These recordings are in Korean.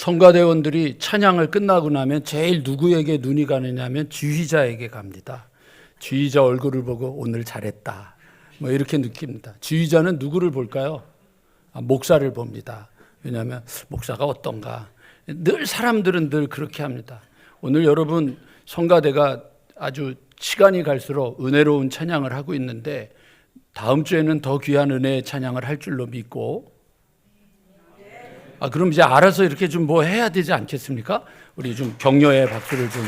성가대원들이 찬양을 끝나고 나면 제일 누구에게 눈이 가느냐면 지휘자에게 갑니다. 지휘자 얼굴을 보고 오늘 잘했다, 뭐 이렇게 느낍니다. 지휘자는 누구를 볼까요? 목사를 봅니다. 왜냐하면 목사가 어떤가. 늘 사람들은 늘 그렇게 합니다. 오늘 여러분 성가대가 아주 시간이 갈수록 은혜로운 찬양을 하고 있는데 다음 주에는 더 귀한 은혜의 찬양을 할 줄로 믿고, 그럼 이제 알아서 이렇게 좀 뭐 해야 되지 않겠습니까? 우리 좀 격려의 박수를 좀.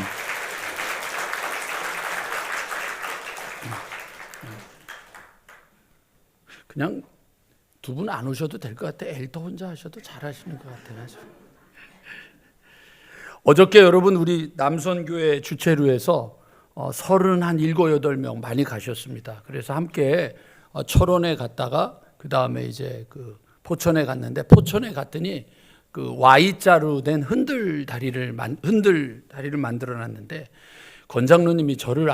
그냥 두 분 안 오셔도 될 것 같아요. 엘더 혼자 하셔도 잘하시는 것 같아요. 어저께 여러분 우리 남선교회 주최로 해서 37, 8명 많이 가셨습니다. 그래서 함께 철원에 갔다가 그 다음에 이제 그 포천에 갔는데, 포천에 갔더니 그 Y자로 된 흔들 다리를 만들어 놨는데, 권장로님이 저를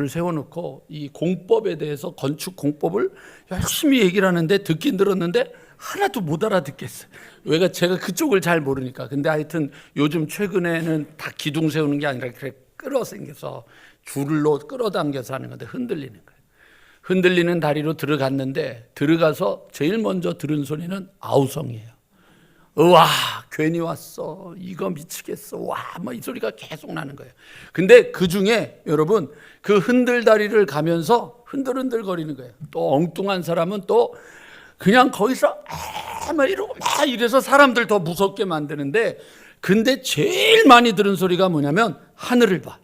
세워놓고 이 공법에 대해서 건축 공법을 열심히 얘기를 하는데 듣긴 들었는데 하나도 못 알아듣겠어요. 왜가 제가 그쪽을 잘 모르니까. 근데 하여튼 요즘 최근에는 다 기둥 세우는 게 아니라 그렇게 끌어당겨서 줄로 끌어당겨서 하는 건데 흔들리는 거예요. 흔들리는 다리로 들어갔는데 들어가서 제일 먼저 들은 소리는 아우성이에요. 와, 괜히 왔어. 이거 미치겠어. 와, 뭐 이 소리가 계속 나는 거예요. 근데 그 중에 여러분 그 흔들다리를 가면서 흔들흔들 거리는 거예요. 또 엉뚱한 사람은 또 그냥 거기서 막 이러고 막 이래서 사람들 더 무섭게 만드는데, 근데 제일 많이 들은 소리가 뭐냐면 하늘을 봐.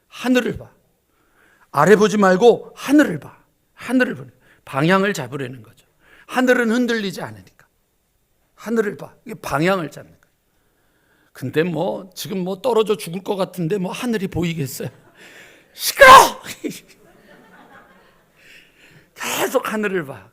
하늘을 봐. 아래 보지 말고 하늘을 봐. 하늘을 보는, 방향을 잡으려는 거죠. 하늘은 흔들리지 않으니까. 하늘을 봐. 이게 방향을 잡는 거예요. 근데 뭐 지금 뭐 떨어져 죽을 것 같은데 뭐 하늘이 보이겠어요? 시끄러! 계속 하늘을 봐.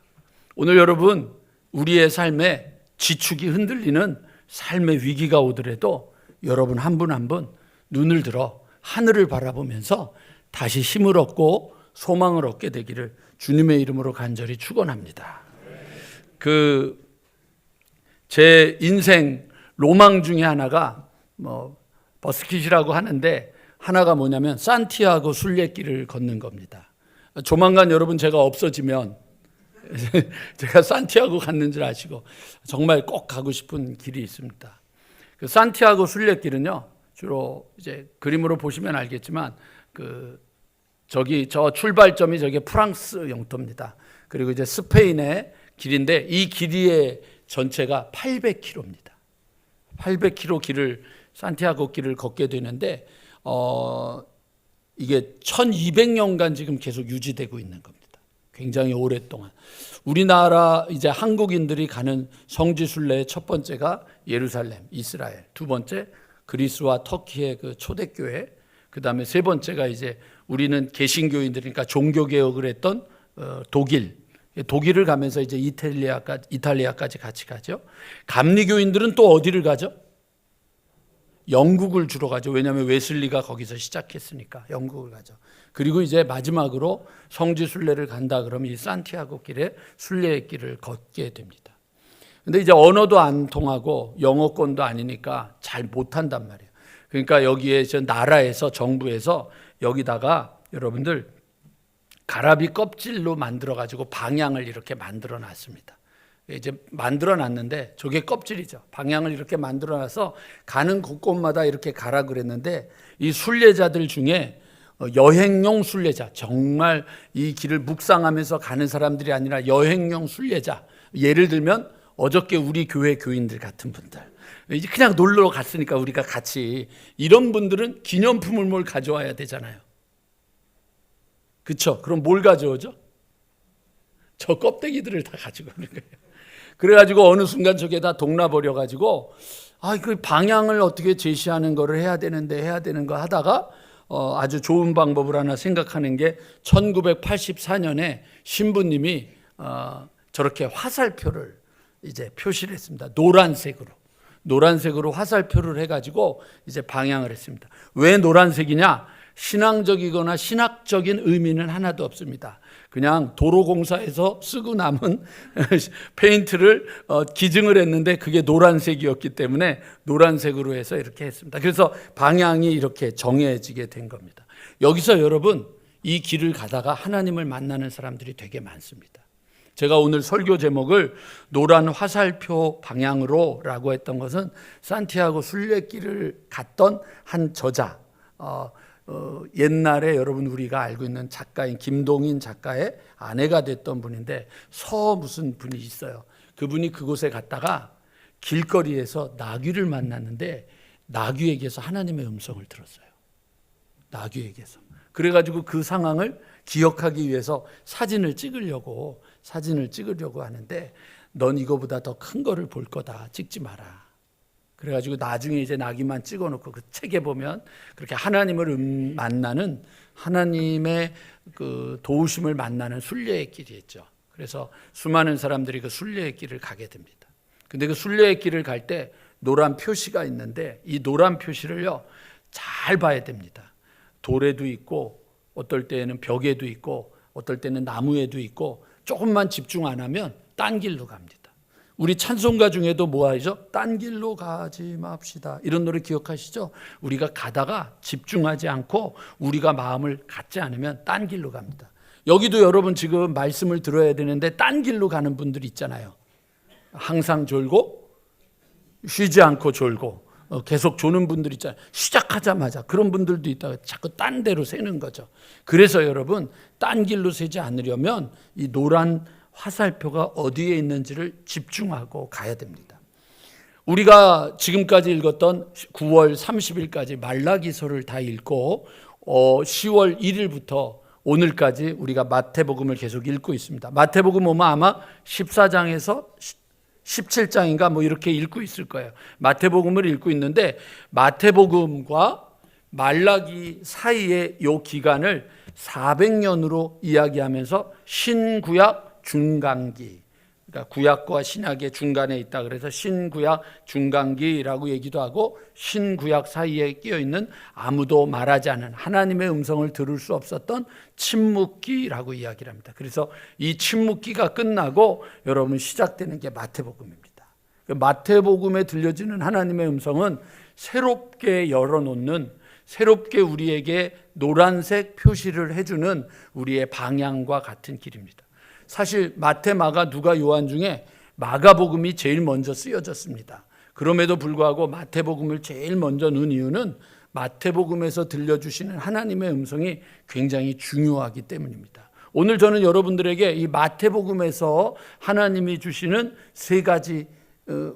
오늘 여러분 우리의 삶에 지축이 흔들리는 삶의 위기가 오더라도 여러분 한 분 한 분 눈을 들어 하늘을 바라보면서 다시 힘을 얻고 소망을 얻게 되기를 주님의 이름으로 간절히 축원합니다. 제 인생 로망 중에 하나가 뭐 버스킷이라고 하는데, 하나가 뭐냐면 산티아고 순례길을 걷는 겁니다. 조만간 여러분 제가 없어지면 제가 산티아고 갔는 줄 아시고 정말 꼭 가고 싶은 길이 있습니다. 그 산티아고 순례길은요, 주로 이제 그림으로 보시면 알겠지만 저 출발점이 저게 프랑스 영토입니다. 그리고 이제 스페인의 길인데 이 길이의 전체가 800km입니다. 800km 길을, 산티아고 길을 걷게 되는데 이게 1200년간 지금 계속 유지되고 있는 겁니다. 굉장히 오랫동안. 우리나라 이제 한국인들이 가는 성지 순례의 첫 번째가 예루살렘, 이스라엘. 두 번째 그리스와 터키의 그 초대교회. 그 다음에 세 번째가 이제 우리는 개신교인들이니까 종교개혁을 했던 독일을 가면서 이제 이탈리아까지 같이 가죠. 감리교인들은 또 어디를 가죠? 영국을 주로 가죠. 왜냐하면 웨슬리가 거기서 시작했으니까 영국을 가죠. 그리고 이제 마지막으로 성지 순례를 간다 그러면 이 산티아고 길에 순례의 길을 걷게 됩니다. 근데 이제 언어도 안 통하고 영어권도 아니니까 잘 못한단 말이에요. 그러니까 여기에 저 나라에서, 정부에서 여기다가 여러분들 가라비 껍질로 만들어 가지고 방향을 이렇게 만들어 놨습니다. 이제 만들어 놨는데 저게 껍질이죠. 방향을 이렇게 만들어 놔서 가는 곳곳마다 이렇게 가라 그랬는데, 이 순례자들 중에 여행용 순례자, 정말 이 길을 묵상하면서 가는 사람들이 아니라 여행용 순례자, 예를 들면 어저께 우리 교회 교인들 같은 분들, 이제 그냥 놀러 갔으니까 우리가 같이, 이런 분들은 기념품을 뭘 가져와야 되잖아요. 그렇죠? 그럼 뭘 가져오죠? 저 껍데기들을 다 가지고 오는 거예요. 그래가지고 어느 순간 저게 다 동나버려가지고 그 방향을 어떻게 제시하는 거를 해야 되는 거 하다가 아주 좋은 방법을 하나 생각하는 게 1984년에 신부님이 저렇게 화살표를 이제 표시를 했습니다. 노란색으로 화살표를 해가지고 이제 방향을 했습니다. 왜 노란색이냐? 신앙적이거나 신학적인 의미는 하나도 없습니다. 그냥 도로공사에서 쓰고 남은 페인트를 기증을 했는데 그게 노란색이었기 때문에 노란색으로 해서 이렇게 했습니다. 그래서 방향이 이렇게 정해지게 된 겁니다. 여기서 여러분, 이 길을 가다가 하나님을 만나는 사람들이 되게 많습니다. 제가 오늘 설교 제목을 노란 화살표 방향으로 라고 했던 것은 산티아고 순례길을 갔던 한 저자, 옛날에 여러분 우리가 알고 있는 작가인 김동인 작가의 아내가 됐던 분인데, 무슨 분이 있어요. 그분이 그곳에 갔다가 길거리에서 나귀를 만났는데 나귀에게서 하나님의 음성을 들었어요. 나귀에게서. 그래가지고 그 상황을 기억하기 위해서 사진을 찍으려고 하는데, 넌 이거보다 더 큰 거를 볼 거다, 찍지 마라. 그래가지고 나중에 이제 나귀만 찍어놓고 그 책에 보면 그렇게 하나님을 만나는, 하나님의 그 도우심을 만나는 순례의 길이 있죠. 그래서 수많은 사람들이 그 순례의 길을 가게 됩니다. 근데 그 순례의 길을 갈 때 노란 표시가 있는데, 이 노란 표시를요 잘 봐야 됩니다. 돌에도 있고 어떨 때는 벽에도 있고 어떨 때는 나무에도 있고, 조금만 집중 안 하면 딴 길로 갑니다. 우리 찬송가 중에도 뭐 하죠? 딴 길로 가지 맙시다, 이런 노래 기억하시죠? 우리가 가다가 집중하지 않고 우리가 마음을 갖지 않으면 딴 길로 갑니다. 여기도 여러분 지금 말씀을 들어야 되는데 딴 길로 가는 분들이 있잖아요. 항상 졸고 쉬지 않고 졸고 계속 조는 분들 있잖아요. 시작하자마자 그런 분들도 있다가 자꾸 딴 데로 새는 거죠. 그래서 여러분, 딴 길로 새지 않으려면 이 노란 화살표가 어디에 있는지를 집중하고 가야 됩니다. 우리가 지금까지 읽었던 9월 30일까지 말라기서를 다 읽고 10월 1일부터 오늘까지 우리가 마태복음을 계속 읽고 있습니다. 마태복음 오면 아마 14장에서 17장인가 뭐 이렇게 읽고 있을 거예요. 마태복음을 읽고 있는데, 마태복음과 말라기 사이의 이 기간을 400년으로 이야기하면서 신구약 중간기, 그러니까 구약과 신약의 중간에 있다 그래서 신구약 중간기라고 얘기도 하고, 신구약 사이에 끼어 있는 아무도 말하지 않은 하나님의 음성을 들을 수 없었던 침묵기라고 이야기를 합니다. 그래서 이 침묵기가 끝나고 여러분 시작되는 게 마태복음입니다. 마태복음에 들려지는 하나님의 음성은 새롭게 열어놓는, 새롭게 우리에게 노란색 표시를 해주는 우리의 방향과 같은 길입니다. 사실 마태, 마가, 누가, 요한 중에 마가복음이 제일 먼저 쓰여졌습니다. 그럼에도 불구하고 마태복음을 제일 먼저 넣은 이유는 마태복음에서 들려주시는 하나님의 음성이 굉장히 중요하기 때문입니다. 오늘 저는 여러분들에게 이 마태복음에서 하나님이 주시는 세 가지,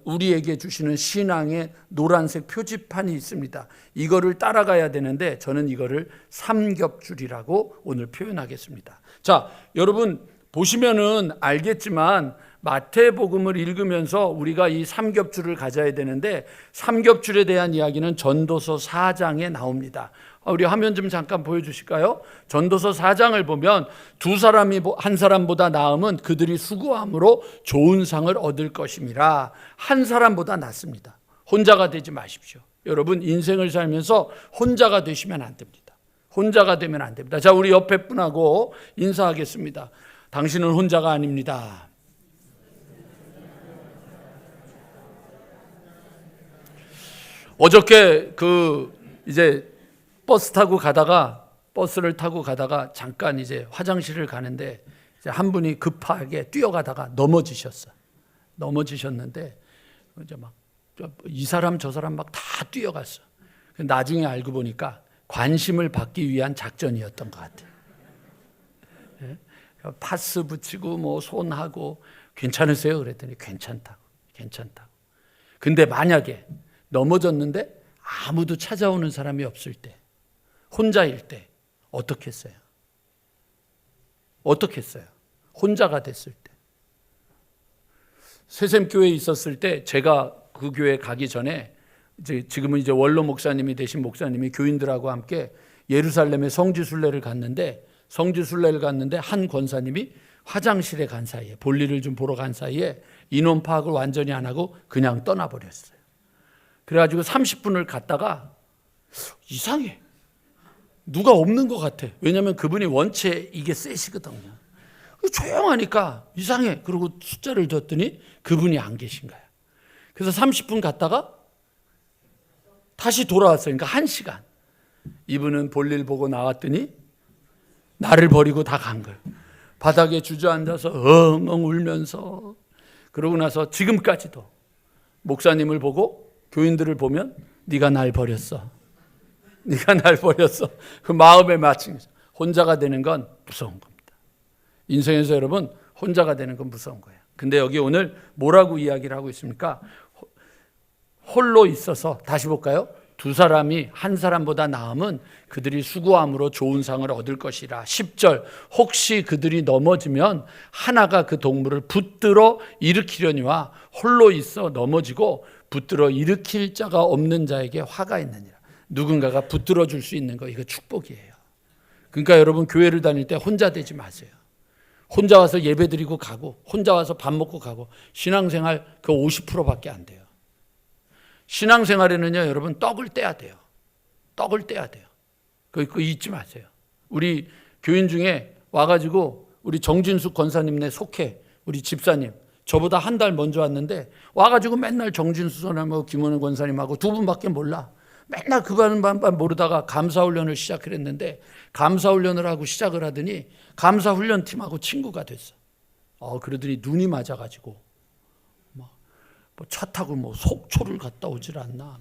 우리에게 주시는 신앙의 노란색 표지판이 있습니다. 이거를 따라가야 되는데 저는 이거를 삼겹줄이라고 오늘 표현하겠습니다. 자, 여러분 보시면은 알겠지만 마태복음을 읽으면서 우리가 이 삼겹줄을 가져야 되는데, 삼겹줄에 대한 이야기는 전도서 4장에 나옵니다. 우리 화면 좀 잠깐 보여주실까요? 전도서 4장을 보면 두 사람이 한 사람보다 나음은 그들이 수고함으로 좋은 상을 얻을 것임이라. 한 사람보다 낫습니다. 혼자가 되지 마십시오. 여러분 인생을 살면서 혼자가 되시면 안 됩니다. 혼자가 되면 안 됩니다. 자, 우리 옆에 분하고 인사하겠습니다. 당신은 혼자가 아닙니다. 어저께 이제 버스를 타고 가다가 잠깐 이제 화장실을 가는데, 이제 한 분이 급하게 뛰어가다가 넘어지셨는데 이제 막 이 사람 저 사람 막 다 뛰어갔어. 나중에 알고 보니까 관심을 받기 위한 작전이었던 것 같아요. 파스 붙이고 뭐 손하고 괜찮으세요? 그랬더니 괜찮다고. 근데 만약에 넘어졌는데 아무도 찾아오는 사람이 없을 때, 혼자일 때 어떻게 했어요? 혼자가 됐을 때. 새샘교회에 있었을 때 제가 그 교회 가기 전에 지금은 이제 원로 목사님이 되신 목사님이 교인들하고 함께 예루살렘에 성지순례를 갔는데 한 권사님이 화장실에 간 사이에, 볼일을 좀 보러 간 사이에 인원 파악을 완전히 안 하고 그냥 떠나버렸어요. 그래가지고 30분을 갔다가 이상해. 누가 없는 것 같아. 왜냐하면 그분이 원체 이게 셋이거든요. 조용하니까 이상해. 그리고 숫자를 뒀더니 그분이 안 계신 거야. 그래서 30분 갔다가 다시 돌아왔어요. 그러니까 1시간. 이분은 볼일 보고 나왔더니 나를 버리고 다 간 거예요. 바닥에 주저앉아서 엉엉 울면서. 그러고 나서 지금까지도 목사님을 보고 교인들을 보면 네가 날 버렸어. 네가 날 버렸어. 그 마음에 맞춘 거죠. 혼자가 되는 건 무서운 겁니다. 인생에서 여러분 혼자가 되는 건 무서운 거예요. 근데 여기 오늘 뭐라고 이야기를 하고 있습니까? 홀로 있어서 다시 볼까요? 두 사람이 한 사람보다 나음은 그들이 수고함으로 좋은 상을 얻을 것이라. 10절 혹시 그들이 넘어지면 하나가 그 동물을 붙들어 일으키려니와 홀로 있어 넘어지고 붙들어 일으킬 자가 없는 자에게 화가 있느니라. 누군가가 붙들어 줄 수 있는 거 이거 축복이에요. 그러니까 여러분 교회를 다닐 때 혼자 되지 마세요. 혼자 와서 예배 드리고 가고 혼자 와서 밥 먹고 가고 신앙생활 그 50%밖에 안 돼요. 신앙생활에는요 여러분 떡을 떼야 돼요. 떡을 떼야 돼요. 그거 잊지 마세요. 우리 교인 중에 와가지고 우리 정진숙 권사님네 속해 우리 집사님 저보다 한 달 먼저 왔는데 와가지고 맨날 정진숙 선생님하고 김원훈 권사님하고 두 분밖에 몰라. 맨날 그반만 모르다가 감사훈련을 시작을 했는데 감사훈련을 하고 시작을 하더니 감사훈련팀하고 친구가 됐어. 그러더니 눈이 맞아가지고 뭐 차 타고 뭐 속초를 갔다 오질 않나.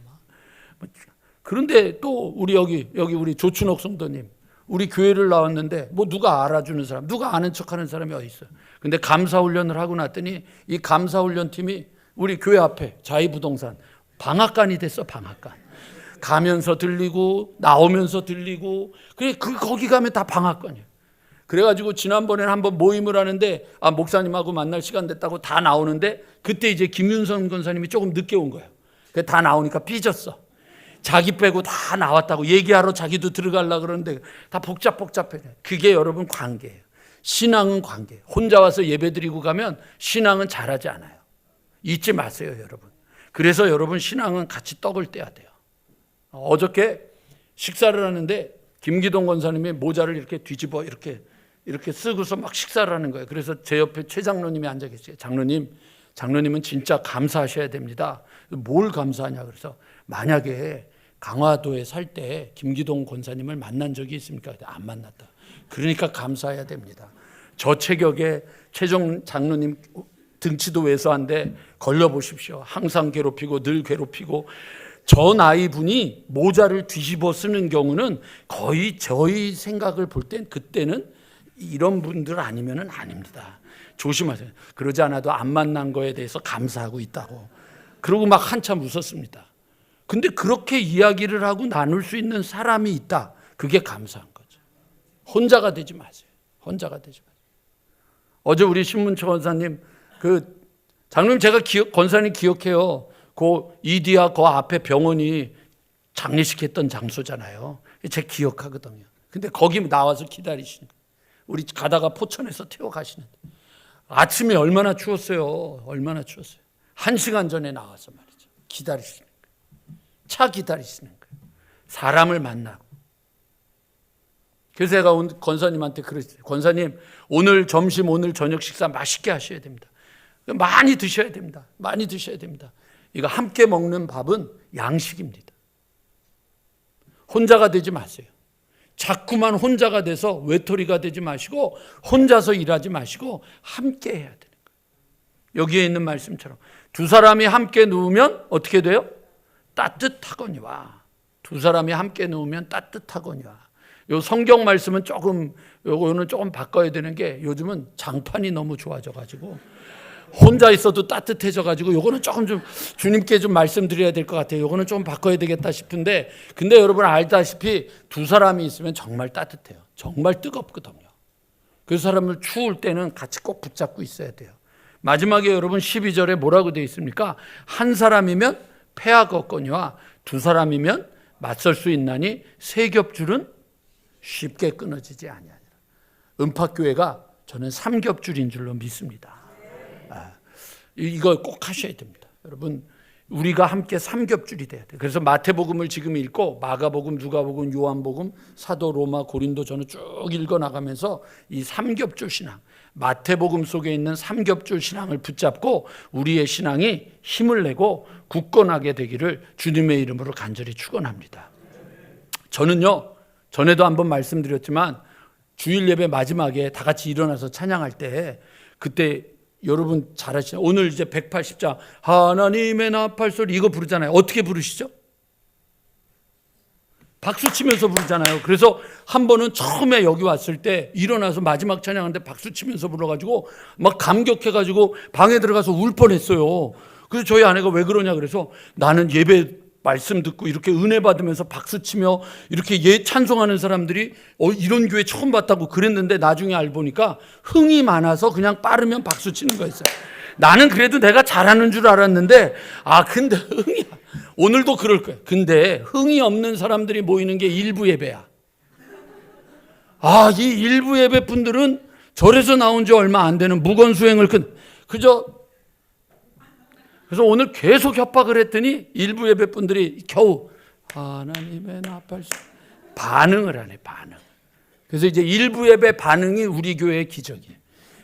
그런데 또 우리 여기 우리 조춘옥 성도님 우리 교회를 나왔는데 뭐 누가 알아주는 사람, 누가 아는 척하는 사람이 어디 있어요? 근데 감사훈련을 하고 났더니 이 감사훈련팀이 우리 교회 앞에 자이부동산 방앗간이 됐어. 방앗간. 가면서 들리고 나오면서 들리고 그래 거기 가면 다 방앗간이에요. 그래가지고 지난번에는 한번 모임을 하는데 목사님하고 만날 시간 됐다고 다 나오는데 그때 이제 김윤선 권사님이 조금 늦게 온 거예요. 다 나오니까 삐졌어. 자기 빼고 다 나왔다고 얘기하러 자기도 들어가려고 그러는데 다 복잡해. 그게 여러분 관계예요. 신앙은 관계예요. 혼자 와서 예배 드리고 가면 신앙은 잘하지 않아요. 잊지 마세요 여러분. 그래서 여러분 신앙은 같이 떡을 떼야 돼요. 어저께 식사를 하는데 김기동 권사님이 모자를 이렇게 뒤집어 이렇게 쓰고서 막 식사를 하는 거예요. 그래서 제 옆에 최 장로님이 앉아 계세요. 장로님은 진짜 감사하셔야 됩니다. 뭘 감사하냐 그래서 만약에 강화도에 살 때 김기동 권사님을 만난 적이 있습니까? 안 만났다. 그러니까 감사해야 됩니다. 저 체격에 최종 장로님 등치도 왜소한데 걸려보십시오. 항상 괴롭히고 늘 괴롭히고 저 나이 분이 모자를 뒤집어 쓰는 경우는 거의 저희 생각을 볼 땐 그때는 이런 분들 아니면은 아닙니다. 조심하세요. 그러지 않아도 안 만난 거에 대해서 감사하고 있다고. 그러고 막 한참 웃었습니다. 근데 그렇게 이야기를 하고 나눌 수 있는 사람이 있다. 그게 감사한 거죠. 혼자가 되지 마세요. 혼자가 되지 마세요. 어제 우리 신문철 권사님 장로님 제가 권사님 기억해요. 그 이디야 그 앞에 병원이 장례식 했던 장소잖아요. 제가 기억하거든요. 근데 거기 나와서 기다리시는 거예요. 우리 가다가 포천에서 태워가시는데 아침에 얼마나 추웠어요. 얼마나 추웠어요. 1시간 전에 나와서 말이죠. 기다리시는 거예요. 차 기다리시는 거예요. 사람을 만나고. 그래서 제가 권사님한테 그랬어요. 권사님 오늘 점심 오늘 저녁 식사 맛있게 하셔야 됩니다. 많이 드셔야 됩니다. 많이 드셔야 됩니다. 이거 함께 먹는 밥은 양식입니다. 혼자가 되지 마세요. 자꾸만 혼자가 돼서 외톨이가 되지 마시고 혼자서 일하지 마시고 함께 해야 되는 거예요. 여기에 있는 말씀처럼 두 사람이 함께 누우면 어떻게 돼요? 따뜻하거니와. 두 사람이 함께 누우면 따뜻하거니와. 요 성경 말씀은 요거는 조금 바꿔야 되는 게 요즘은 장판이 너무 좋아져가지고 혼자 있어도 따뜻해져가지고 요거는 조금 좀 주님께 좀 말씀드려야 될 것 같아요. 요거는 좀 바꿔야 되겠다 싶은데 근데 여러분 알다시피 두 사람이 있으면 정말 따뜻해요. 정말 뜨겁거든요. 그 사람을 추울 때는 같이 꼭 붙잡고 있어야 돼요. 마지막에 여러분 12절에 뭐라고 되어 있습니까? 한 사람이면 패하가 없거니와 두 사람이면 맞설 수 있나니 세 겹줄은 쉽게 끊어지지 아니하니라. 은팍교회가 저는 3겹줄인 줄로 믿습니다. 이거 꼭 하셔야 됩니다. 여러분 우리가 함께 삼겹줄이 돼야 돼. 그래서 마태복음을 지금 읽고 마가복음, 누가복음, 요한복음, 사도, 로마, 고린도 저는 쭉 읽어 나가면서 이 삼겹줄 신앙, 마태복음 속에 있는 삼겹줄 신앙을 붙잡고 우리의 신앙이 힘을 내고 굳건하게 되기를 주님의 이름으로 간절히 축원합니다. 저는요, 전에도 한번 말씀드렸지만 주일 예배 마지막에 다 같이 일어나서 찬양할 때 그때 여러분 잘 아시죠? 오늘 이제 180장 하나님의 나팔소리 이거 부르잖아요. 어떻게 부르시죠? 박수 치면서 부르잖아요. 그래서 한 번은 처음에 여기 왔을 때 일어나서 마지막 찬양하는데 박수 치면서 불러가지고 막 감격해가지고 방에 들어가서 울 뻔했어요. 그래서 저희 아내가 왜 그러냐 그래서 나는 예배 말씀 듣고 이렇게 은혜 받으면서 박수 치며 이렇게 찬송하는 사람들이 이런 교회 처음 봤다고 그랬는데 나중에 알고 보니까 흥이 많아서 그냥 빠르면 박수 치는 거였어요. 나는 그래도 내가 잘하는 줄 알았는데 근데 흥이 오늘도 그럴 거예요. 근데 흥이 없는 사람들이 모이는 게 일부 예배야. 이 일부 예배 분들은 절에서 나온 지 얼마 안 되는 무건수행을 그래서 오늘 계속 협박을 했더니 일부 예배 분들이 겨우 하나님의 나팔 반응을 하네. 반응. 그래서 이제 일부 예배 반응이 우리 교회의 기적이에요.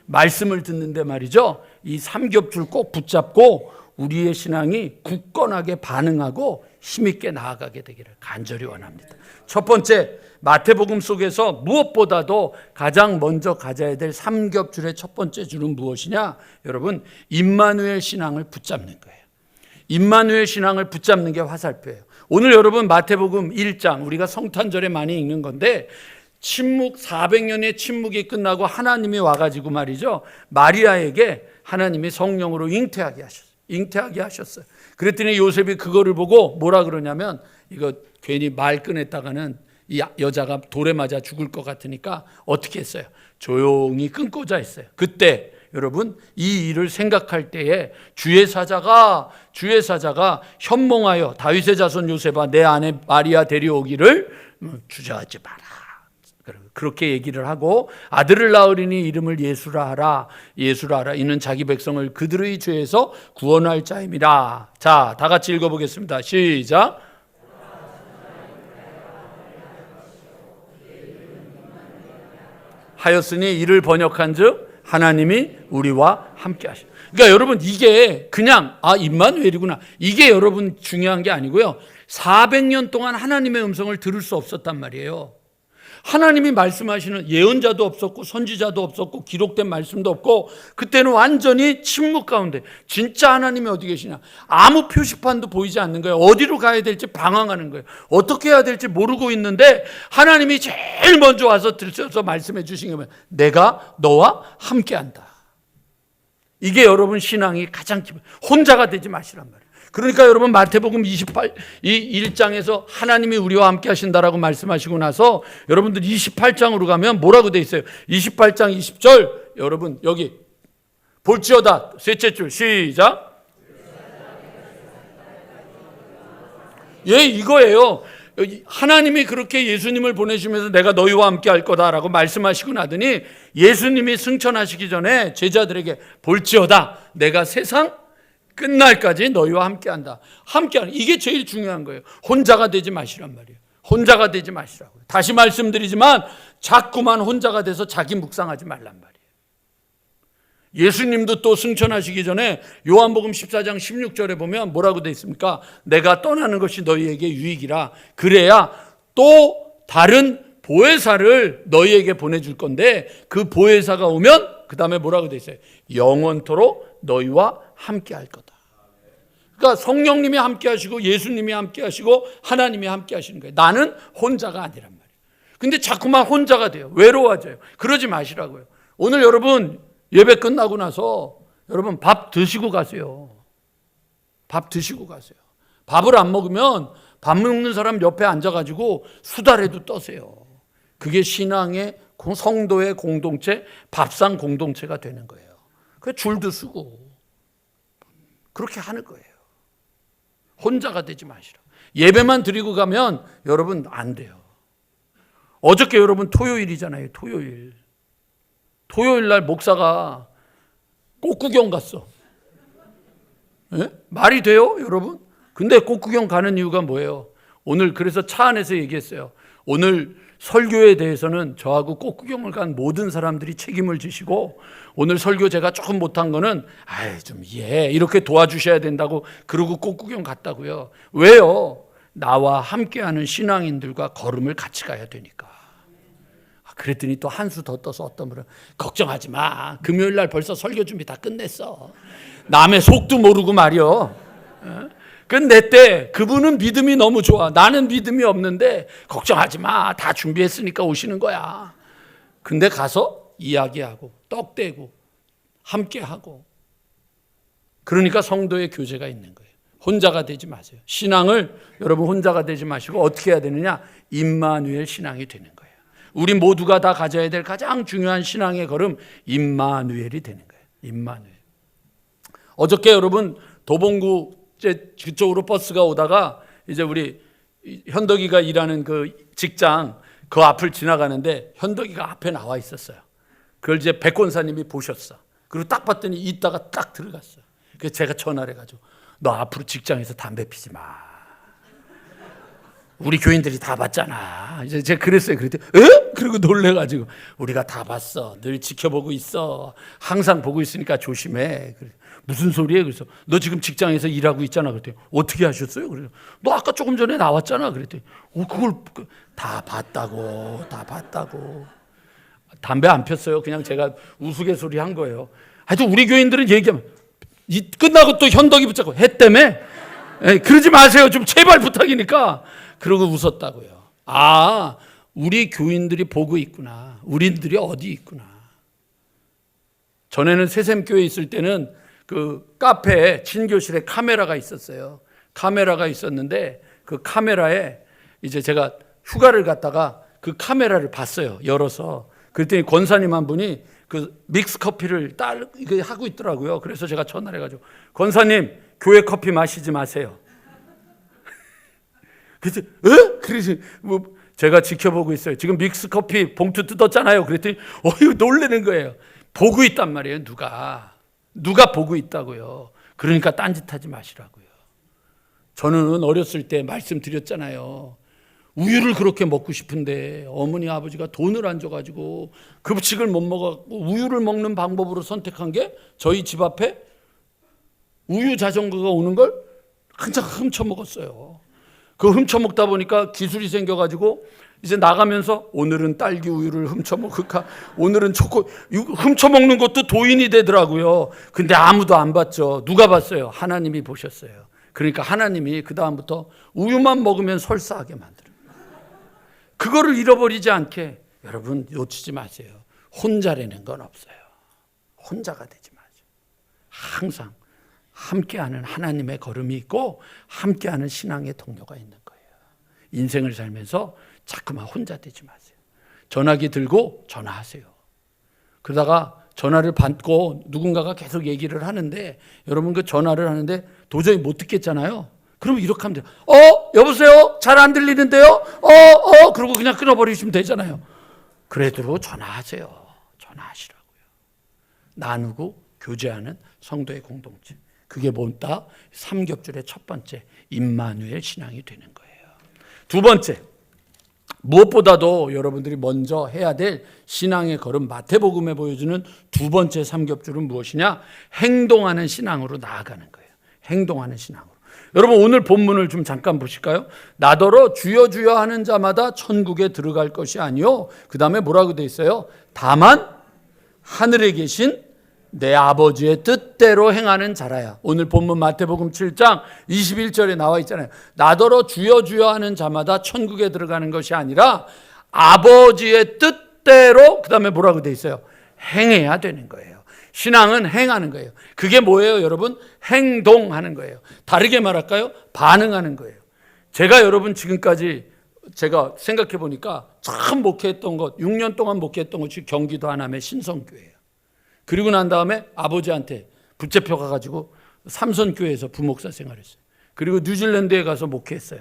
말씀을 듣는데 말이죠, 이 삼겹줄 꼭 붙잡고 우리의 신앙이 굳건하게 반응하고 힘있게 나아가게 되기를 간절히 원합니다. 첫 번째, 마태복음 속에서 무엇보다도 가장 먼저 가져야 될 삼겹줄의 첫 번째 줄은 무엇이냐? 여러분, 임마누엘 신앙을 붙잡는 거예요. 임마누엘 신앙을 붙잡는 게 화살표예요. 오늘 여러분 마태복음 1장 우리가 성탄절에 많이 읽는 건데, 침묵 400년의 침묵이 끝나고 하나님이 와가지고 말이죠, 마리아에게 하나님이 성령으로 잉태하게 하셨어요. 그랬더니 요셉이 그거를 보고 뭐라 그러냐면, 이거 괜히 말 꺼냈다가는 이 여자가 돌에 맞아 죽을 것 같으니까 어떻게 했어요? 조용히 끊고자 했어요. 그때 여러분 이 일을 생각할 때에 주의 사자가 현몽하여 다윗의 자손 요셉아 내 아내 마리아 데려오기를 주저하지 마라. 그렇게 얘기를 하고 아들을 낳으리니 이름을 예수라 하라. 이는 자기 백성을 그들의 죄에서 구원할 자임이라. 자, 다 같이 읽어보겠습니다. 시작. 하였으니 이를 번역한즉 하나님이 우리와 함께 하시오. 그러니까 여러분 이게 그냥 임마누엘이구나, 이게 여러분 중요한 게 아니고요, 400년 동안 하나님의 음성을 들을 수 없었단 말이에요. 하나님이 말씀하시는 예언자도 없었고 선지자도 없었고 기록된 말씀도 없고, 그때는 완전히 침묵 가운데 진짜 하나님이 어디 계시냐, 아무 표시판도 보이지 않는 거예요. 어디로 가야 될지 방황하는 거예요. 어떻게 해야 될지 모르고 있는데 하나님이 제일 먼저 와서 들춰서 말씀해 주신 거면 내가 너와 함께한다. 이게 여러분 신앙이 가장 기본. 혼자가 되지 마시란 말이에요. 그러니까 여러분 마태복음 1장에서 하나님이 우리와 함께 하신다라고 말씀하시고 나서 여러분들 28장으로 가면 뭐라고 돼 있어요? 28장 20절 여러분 여기 볼지어다 셋째 줄 시작. 이거예요. 하나님이 그렇게 예수님을 보내시면서 내가 너희와 함께 할 거다라고 말씀하시고 나더니 예수님이 승천하시기 전에 제자들에게 볼지어다 내가 세상 끝날까지 너희와 함께한다. 함께하는, 이게 제일 중요한 거예요. 혼자가 되지 마시란 말이에요. 혼자가 되지 마시라고요. 다시 말씀드리지만 자꾸만 혼자가 돼서 자기 묵상하지 말란 말이에요. 예수님도 또 승천하시기 전에 요한복음 14장 16절에 보면 뭐라고 돼 있습니까? 내가 떠나는 것이 너희에게 유익이라. 그래야 또 다른 보혜사를 너희에게 보내줄 건데 그 보혜사가 오면 그 다음에 뭐라고 돼 있어요? 영원토록 너희와 함께 할 거다. 그러니까 성령님이 함께 하시고 예수님이 함께 하시고 하나님이 함께 하시는 거예요. 나는 혼자가 아니란 말이에요. 근데 자꾸만 혼자가 돼요. 외로워져요. 그러지 마시라고요. 오늘 여러분 예배 끝나고 나서 여러분 밥 드시고 가세요. 밥 드시고 가세요. 밥을 안 먹으면 밥 먹는 사람 옆에 앉아가지고 수다라도 떠세요. 그게 신앙의 성도의 공동체, 밥상 공동체가 되는 거예요. 그 줄도 쓰고 그렇게 하는 거예요. 혼자가 되지 마시라. 예배만 드리고 가면 여러분 안 돼요. 어저께 여러분 토요일이잖아요. 토요일 날 목사가 꽃구경 갔어. 예? 말이 돼요, 여러분? 근데 꽃구경 가는 이유가 뭐예요? 오늘 그래서 차 안에서 얘기했어요. 오늘 설교에 대해서는 저하고 꽃구경을 간 모든 사람들이 책임을 지시고, 오늘 설교 제가 조금 못한 거는 이렇게 도와주셔야 된다고 그러고 꽃구경 갔다고요. 왜요? 나와 함께하는 신앙인들과 걸음을 같이 가야 되니까. 그랬더니 또 한 수 더 떠서 어떤 분은 걱정하지 마. 금요일 날 벌써 설교 준비 다 끝냈어. 남의 속도 모르고 말이요. 근데 때 그분은 믿음이 너무 좋아. 나는 믿음이 없는데 걱정하지 마. 다 준비했으니까 오시는 거야. 근데 가서 이야기하고 떡대고 함께하고. 그러니까 성도의 교제가 있는 거예요. 혼자가 되지 마세요. 신앙을 여러분 혼자가 되지 마시고 어떻게 해야 되느냐? 임마누엘 신앙이 되는 거예요. 우리 모두가 다 가져야 될 가장 중요한 신앙의 걸음, 임마누엘이 되는 거예요. 임마누엘. 어저께 여러분 도봉구 그쪽으로 버스가 오다가 이제 우리 현덕이가 일하는 그 직장 그 앞을 지나가는데 현덕이가 앞에 나와 있었어요. 그걸 이제 백 권사님이 보셨어. 그리고 딱 봤더니 있다가 딱 들어갔어요. 그래서 제가 전화를 해가지고 너 앞으로 직장에서 담배 피지 마. 우리 교인들이 다 봤잖아. 이제 제가 그랬어요. 그랬더니 에? 그리고 놀래가지고 우리가 다 봤어. 늘 지켜보고 있어. 항상 보고 있으니까 조심해. 무슨 소리예요? 그래서 너 지금 직장에서 일하고 있잖아. 그랬더니 어떻게 하셨어요? 그래서 너 아까 조금 전에 나왔잖아. 그랬더니 그걸 다 봤다고. 담배 안 폈어요. 그냥 제가 우스갯소리 한 거예요. 하여튼 우리 교인들은 얘기하면 끝나고 또 현덕이 붙잡고 했다며? 그러지 마세요. 좀 제발 부탁이니까. 그러고 웃었다고요. 아, 우리 교인들이 보고 있구나. 우리들이 어디 있구나. 전에는 새샘교회에 있을 때는 그 카페에 친교실에 카메라가 있었어요. 카메라가 있었는데 그 카메라에 이제 제가 휴가를 갔다가 그 카메라를 봤어요. 열어서. 그랬더니 권사님 한 분이 그 믹스 커피를 이거 하고 있더라고요. 그래서 제가 전화를 해가지고 권사님 교회 커피 마시지 마세요. 그래서 그래서 뭐 제가 지켜보고 있어요. 지금 믹스 커피 봉투 뜯었잖아요. 그랬더니 이거 놀라는 거예요. 보고 있단 말이에요. 누가 보고 있다고요. 그러니까 딴짓하지 마시라고요. 저는 어렸을 때 말씀드렸잖아요. 우유를 그렇게 먹고 싶은데 어머니 아버지가 돈을 안 줘가지고 급식을 못 먹었고 우유를 먹는 방법으로 선택한 게 저희 집 앞에 우유 자전거가 오는 걸 한참 훔쳐 먹었어요. 그 훔쳐 먹다 보니까 기술이 생겨가지고 이제 나가면서 오늘은 딸기 우유를 훔쳐 먹을까? 오늘은 훔쳐 먹는 것도 도인이 되더라고요. 근데 아무도 안 봤죠. 누가 봤어요? 하나님이 보셨어요. 그러니까 하나님이 그 다음부터 우유만 먹으면 설사하게 만들어요. 그거를 잃어버리지 않게 여러분 놓치지 마세요. 혼자라는 건 없어요. 혼자가 되지 마세요. 항상 함께하는 하나님의 걸음이 있고 함께하는 신앙의 동료가 있는 거예요. 인생을 살면서 자꾸만 혼자 되지 마세요. 전화기 들고 전화하세요. 그러다가 전화를 받고 누군가가 계속 얘기를 하는데 여러분 그 전화를 하는데 도저히 못 듣겠잖아요. 그러면 이렇게 하면 돼요. 여보세요? 잘 안 들리는데요? 그러고 그냥 끊어버리시면 되잖아요. 그래도 전화하세요. 전화하시라고요. 나누고 교제하는 성도의 공동체. 그게 뭐다? 삼겹줄의 첫 번째 임마누엘 신앙이 되는 거예요. 두 번째, 무엇보다도 여러분들이 먼저 해야 될 신앙의 걸음, 마태복음에 보여주는 두 번째 삼겹줄은 무엇이냐? 행동하는 신앙으로 나아가는 거예요. 행동하는 신앙으로. 여러분 오늘 본문을 좀 잠깐 보실까요? 나더러 주여 주여 하는 자마다 천국에 들어갈 것이 아니요. 그 다음에 뭐라고 돼 있어요? 다만 하늘에 계신 내 아버지의 뜻대로 행하는 자라야. 오늘 본문 마태복음 7장 21절에 나와 있잖아요. 나더러 주여 주여 하는 자마다 천국에 들어가는 것이 아니라 아버지의 뜻대로 그 다음에 뭐라고 돼 있어요? 행해야 되는 거예요. 신앙은 행하는 거예요. 그게 뭐예요, 여러분? 행동하는 거예요. 다르게 말할까요? 반응하는 거예요. 제가 여러분 지금까지 제가 생각해 보니까 참 목회했던 것, 6년 동안 목회했던 것이 경기도 하남의 신성교회예요. 그리고 난 다음에 아버지한테 붙잡혀 가가지고 삼선교회에서 부목사 생활했어요. 그리고 뉴질랜드에 가서 목회했어요.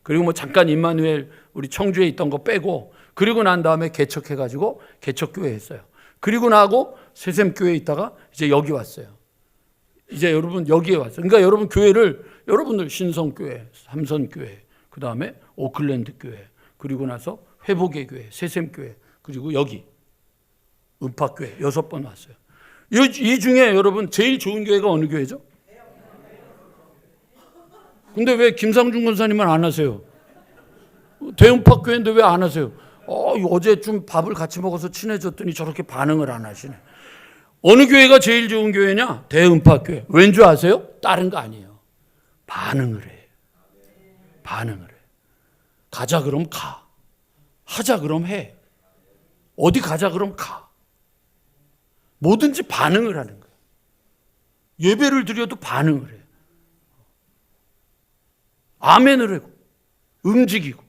그리고 뭐 잠깐 임마누엘 우리 청주에 있던 거 빼고 그리고 난 다음에 개척해가지고 개척교회 했어요. 그리고 나고 새샘교회에 있다가 이제 여기 왔어요. 이제 여러분 여기에 왔어요. 그러니까 여러분 교회를 여러분들 신성교회, 삼선교회, 그 다음에 오클랜드 교회, 그리고 나서 회복의 교회, 새샘교회, 그리고 여기 은팍교회 6번 왔어요. 이 중에 여러분 제일 좋은 교회가 어느 교회죠? 근데 왜 김상중 권사님은 안 하세요? 대은팍교회인데 왜 안 하세요? 어제 좀 밥을 같이 먹어서 친해졌더니 저렇게 반응을 안 하시네. 어느 교회가 제일 좋은 교회냐? 대은팍교회. 왠 줄 아세요? 다른 거 아니에요. 반응을 해. 반응을 해. 가자 그럼 가. 하자 그럼 해. 어디 가자 그럼 가. 뭐든지 반응을 하는 거예요. 예배를 드려도 반응을 해요. 아멘을 하고 움직이고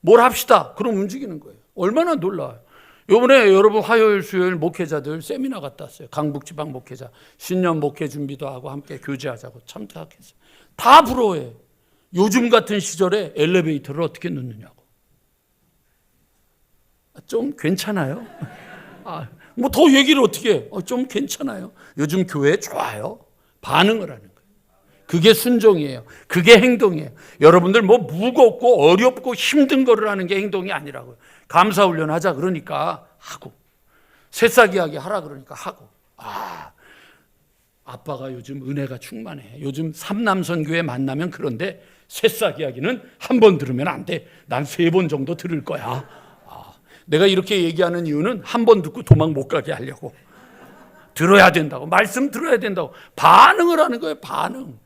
뭘 합시다. 그럼 움직이는 거예요. 얼마나 놀라워요. 이번에 여러분 화요일 수요일 목회자들 세미나 갔다 왔어요. 강북지방 목회자 신년 목회 준비도 하고 함께 교제하자고 참석했어요. 다 부러워해. 요즘 같은 시절에 엘리베이터를 어떻게 넣느냐고. 좀 괜찮아요? 뭐 더 얘기를 어떻게 해? 좀 괜찮아요. 요즘 교회 좋아요. 반응을 하는 거예요. 그게 순종이에요. 그게 행동이에요. 여러분들 뭐 무겁고 어렵고 힘든 거를 하는 게 행동이 아니라고요. 감사훈련 하자 그러니까 하고, 새싹 이야기 하라 그러니까 하고. 아빠가 요즘 은혜가 충만해. 요즘 삼남선교회 만나면 그런데 새싹 이야기는 한 번 들으면 안 돼. 난 3번 정도 들을 거야. 내가 이렇게 얘기하는 이유는 한 번 듣고 도망 못 가게 하려고. 들어야 된다고. 말씀 들어야 된다고. 반응을 하는 거예요. 반응.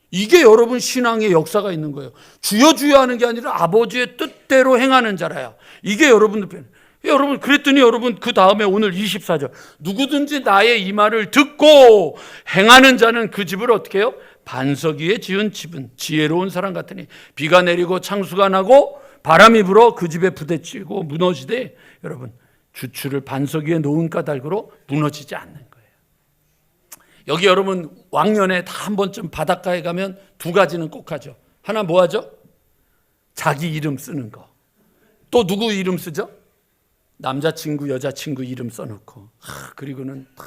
이게 여러분 신앙의 역사가 있는 거예요. 주여 주여 하는 게 아니라 아버지의 뜻대로 행하는 자라야. 이게 여러분들 편. 여러분 그랬더니 여러분 그 다음에 오늘 24절 누구든지 나의 이 말을 듣고 행하는 자는 그 집을 어떻게 해요? 반석 위에 지은 집은 지혜로운 사람 같으니 비가 내리고 창수가 나고 바람이 불어 그 집에 부대찌고 무너지되 여러분 주추를 반석 위에 놓은 까닭으로 무너지지 않는 거예요. 여기 여러분 왕년에 다 한 번쯤 바닷가에 가면 2가지는 꼭 하죠. 하나 뭐 하죠? 자기 이름 쓰는 거. 또 누구 이름 쓰죠? 남자친구 여자친구 이름 써놓고 그리고는 다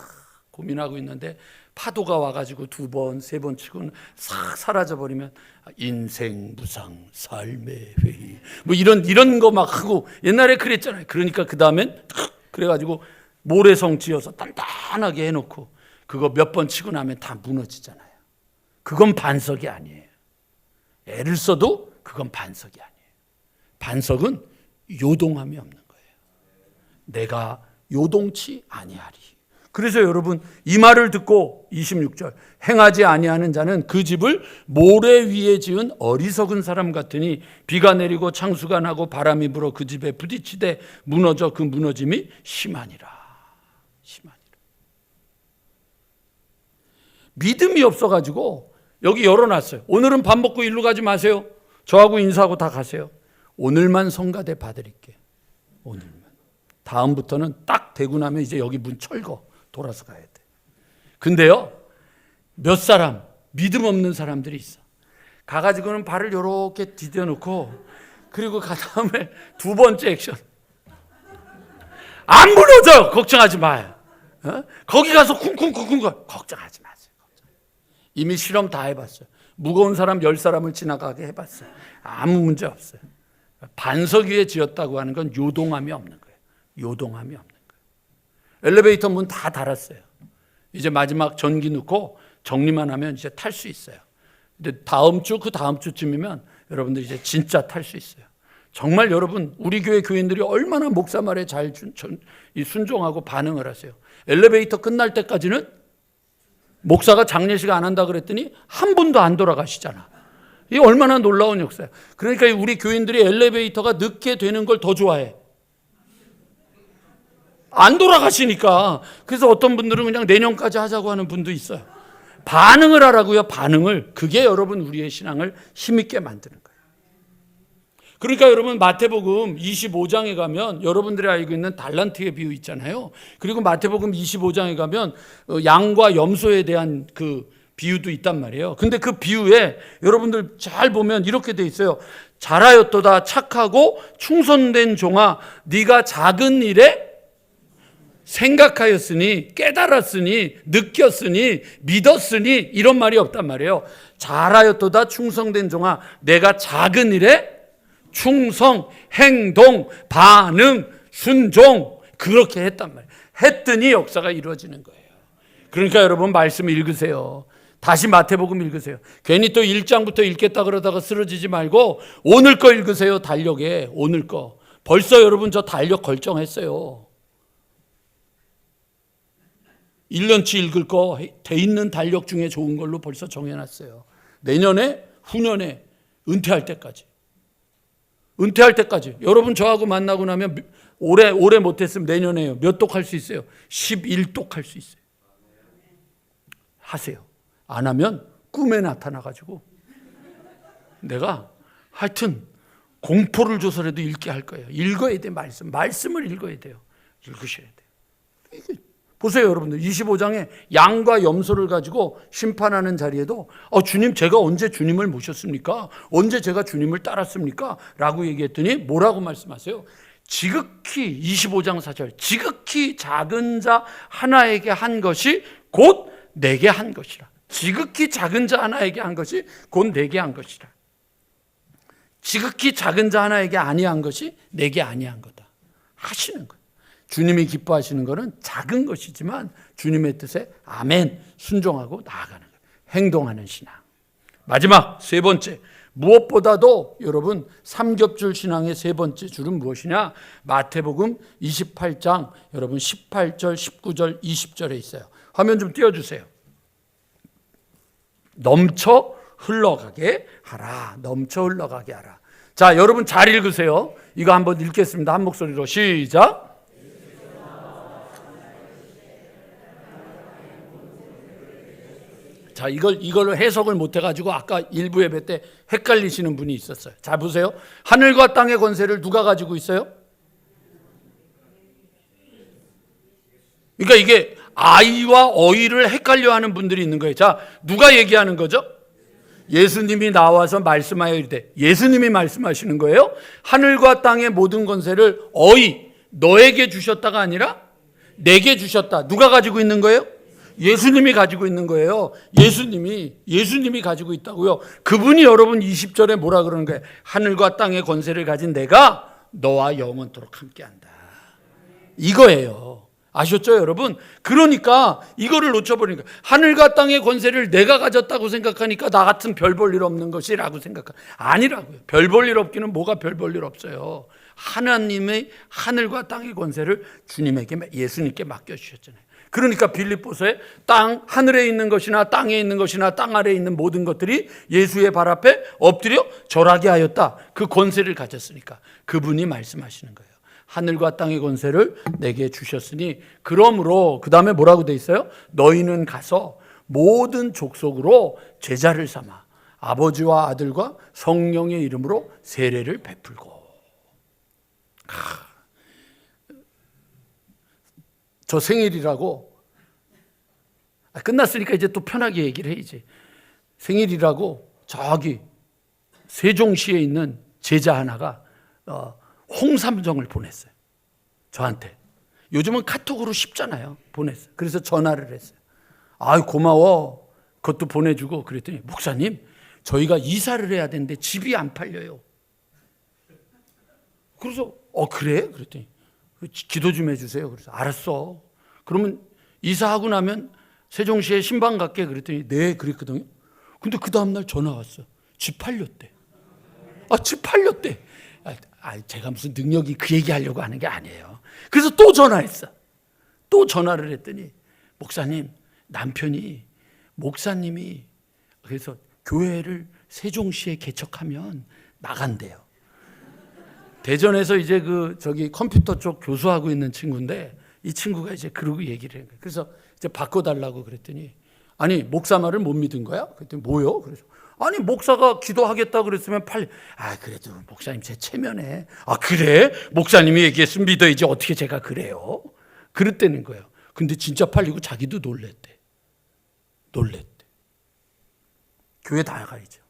고민하고 있는데 파도가 와가지고 2번 3번 치고는 싹 사라져버리면 인생 무상 삶의 회의 뭐 이런 거 막 하고 옛날에 그랬잖아요. 그러니까 그 다음엔 그래가지고 모래성 지어서 단단하게 해놓고 그거 몇 번 치고 나면 다 무너지잖아요. 그건 반석이 아니에요. 애를 써도 그건 반석이 아니에요. 반석은 요동함이 없는 거예요. 내가 요동치 아니하리. 그래서 여러분 이 말을 듣고 26절 행하지 아니하는 자는 그 집을 모래 위에 지은 어리석은 사람 같으니 비가 내리고 창수가 나고 바람이 불어 그 집에 부딪히되 무너져 그 무너짐이 심하니라. 심하니라. 믿음이 없어가지고 여기 열어놨어요. 오늘은 밥 먹고 일로 가지 마세요. 저하고 인사하고 다 가세요. 오늘만 성가대 봐드릴게. 오늘만. 다음부터는 딱 되고 나면 이제 여기 문 철거 돌아서 가야 돼. 근데요 몇 사람 믿음 없는 사람들이 있어. 가가지고는 발을 이렇게 디뎌놓고 그리고 그 다음에 2번째 액션. 안 무너져. 걱정하지 마요. 거기 가서 쿵쿵쿵쿵 걱정하지 마세요. 이미 실험 다 해봤어요. 무거운 사람 10사람을 지나가게 해봤어요. 아무 문제 없어요. 반석 위에 지었다고 하는 건 요동함이 없는 거예요. 요동함이 없는 거예요. 엘리베이터 문 다 닫았어요. 이제 마지막 전기 넣고 정리만 하면 이제 탈 수 있어요. 근데 다음 주 그 다음 주쯤이면 여러분들 이제 진짜 탈 수 있어요. 정말 여러분 우리 교회 교인들이 얼마나 목사 말에 잘 순종하고 반응을 하세요. 엘리베이터 끝날 때까지는 목사가 장례식 안 한다 그랬더니 한 분도 안 돌아가시잖아. 이게 얼마나 놀라운 역사예요. 그러니까 우리 교인들이 엘리베이터가 늦게 되는 걸 더 좋아해. 안 돌아가시니까. 그래서 어떤 분들은 그냥 내년까지 하자고 하는 분도 있어요. 반응을 하라고요. 반응을. 그게 여러분 우리의 신앙을 힘있게 만드는 거예요. 그러니까 여러분 마태복음 25장에 가면 여러분들이 알고 있는 달란트의 비유 있잖아요. 그리고 마태복음 25장에 가면 양과 염소에 대한 그 비유도 있단 말이에요. 근데 그 비유에 여러분들 잘 보면 이렇게 돼 있어요. 잘하였도다 착하고 충성된 종아 네가 작은 일에 생각하였으니, 깨달았으니, 느꼈으니, 믿었으니 이런 말이 없단 말이에요. 잘하였도다 충성된 종아, 내가 작은 일에 충성, 행동, 반응, 순종 그렇게 했단 말이에요. 했더니 역사가 이루어지는 거예요. 그러니까 여러분 말씀 읽으세요. 다시 마태복음 읽으세요. 괜히 또 1장부터 읽겠다 그러다가 쓰러지지 말고 오늘 거 읽으세요. 달력에 오늘 거. 벌써 여러분 저 달력 결정했어요. 1년치 읽을 거 돼 있는 달력 중에 좋은 걸로 벌써 정해놨어요. 내년에, 후년에, 은퇴할 때까지. 은퇴할 때까지. 여러분 저하고 만나고 나면 올해 못했으면 내년에요. 몇 독 할 수 있어요? 11독 할 수 있어요. 하세요. 안 하면 꿈에 나타나가지고 내가 하여튼 공포를 줘서라도 읽게 할 거예요. 읽어야 돼. 말씀을 읽어야 돼요. 읽으셔야 돼요. 보세요 여러분들, 25장에 양과 염소를 가지고 심판하는 자리에도 주님, 제가 언제 주님을 모셨습니까? 언제 제가 주님을 따랐습니까? 라고 얘기했더니 뭐라고 말씀하세요? 지극히 25장 4절, 지극히 작은 자 하나에게 한 것이 곧 내게 한 것이라. 지극히 작은 자 하나에게 한 것이 곧 내게 한 것이라. 지극히 작은 자 하나에게 아니한 것이 내게 아니한 거다 하시는 거예요. 주님이 기뻐하시는 것은 작은 것이지만 주님의 뜻에 아멘 순종하고 나아가는 거예요. 행동하는 신앙. 마지막 세 번째, 무엇보다도 여러분 삼겹줄 신앙의 세 번째 줄은 무엇이냐? 마태복음 28장 여러분 18절, 19절, 20절에 있어요. 화면 좀 띄워주세요. 넘쳐 흘러가게 하라. 넘쳐 흘러가게 하라. 자, 여러분 잘 읽으세요. 이거 한번 읽겠습니다. 한 목소리로 시작. 자, 이걸 해석을 못 해가지고 아까 일부 예배 때 헷갈리시는 분이 있었어요. 자, 보세요. 하늘과 땅의 권세를 누가 가지고 있어요? 그러니까 이게 아이와 어이를 헷갈려 하는 분들이 있는 거예요. 자, 누가 얘기하는 거죠? 예수님이 나와서 말씀하여 이르되, 예수님이 말씀하시는 거예요. 하늘과 땅의 모든 권세를 어이, 너에게 주셨다가 아니라 내게 주셨다. 누가 가지고 있는 거예요? 예수님이 가지고 있는 거예요. 예수님이 가지고 있다고요. 그분이 여러분 20절에 뭐라 그러는 거예요? 하늘과 땅의 권세를 가진 내가 너와 영원토록 함께한다. 이거예요. 아셨죠 여러분? 그러니까 이거를 놓쳐버리니까 하늘과 땅의 권세를 내가 가졌다고 생각하니까 나 같은 별 볼 일 없는 것이라고 아니라고요. 별 볼 일 없기는 뭐가 별 볼 일 없어요. 하나님의 하늘과 땅의 권세를 주님에게, 예수님께 맡겨주셨잖아요. 그러니까 빌립보서에 하늘에 있는 것이나 땅에 있는 것이나 땅 아래에 있는 모든 것들이 예수의 발 앞에 엎드려 절하게 하였다. 그 권세를 가졌으니까 그분이 말씀하시는 거예요. 하늘과 땅의 권세를 내게 주셨으니 그러므로 그 다음에 뭐라고 돼 있어요? 너희는 가서 모든 족속으로 제자를 삼아 아버지와 아들과 성령의 이름으로 세례를 베풀고. 저 생일이라고 끝났으니까 이제 또 편하게 얘기를 해야지. 생일이라고 저기 세종시에 있는 제자 하나가 홍삼정을 보냈어요. 저한테. 요즘은 카톡으로 쉽잖아요. 보냈어요. 그래서 전화를 했어요. 아유 고마워. 그것도 보내주고. 그랬더니 목사님, 저희가 이사를 해야 되는데 집이 안 팔려요. 그래서 그래? 그랬더니 기도 좀 해주세요. 그래서 알았어. 그러면 이사하고 나면 세종시에 신방 갈게. 그랬더니 네, 그랬거든요. 근데 그 다음날 전화 왔어. 집 팔렸대. 집 팔렸대. 제가 무슨 능력이 그 얘기하려고 하는 게 아니에요. 그래서 또 전화했어. 또 전화를 했더니 목사님, 남편이 목사님이 그래서 교회를 세종시에 개척하면 나간대요. 대전에서 이제 저기 컴퓨터 쪽 교수하고 있는 친구인데 이 친구가 이제 그러고 얘기를 한 거예요. 그래서 이제 바꿔달라고 그랬더니 아니 목사 말을 못 믿은 거야? 그랬더니 뭐요? 그래서 아니 목사가 기도하겠다 그랬으면 그래도 목사님 제 체면에 그래? 목사님이 얘기했으면 믿어야지 어떻게 제가 그래요? 그랬다는 거예요. 근데 진짜 팔리고 자기도 놀랬대. 교회 다 가야죠.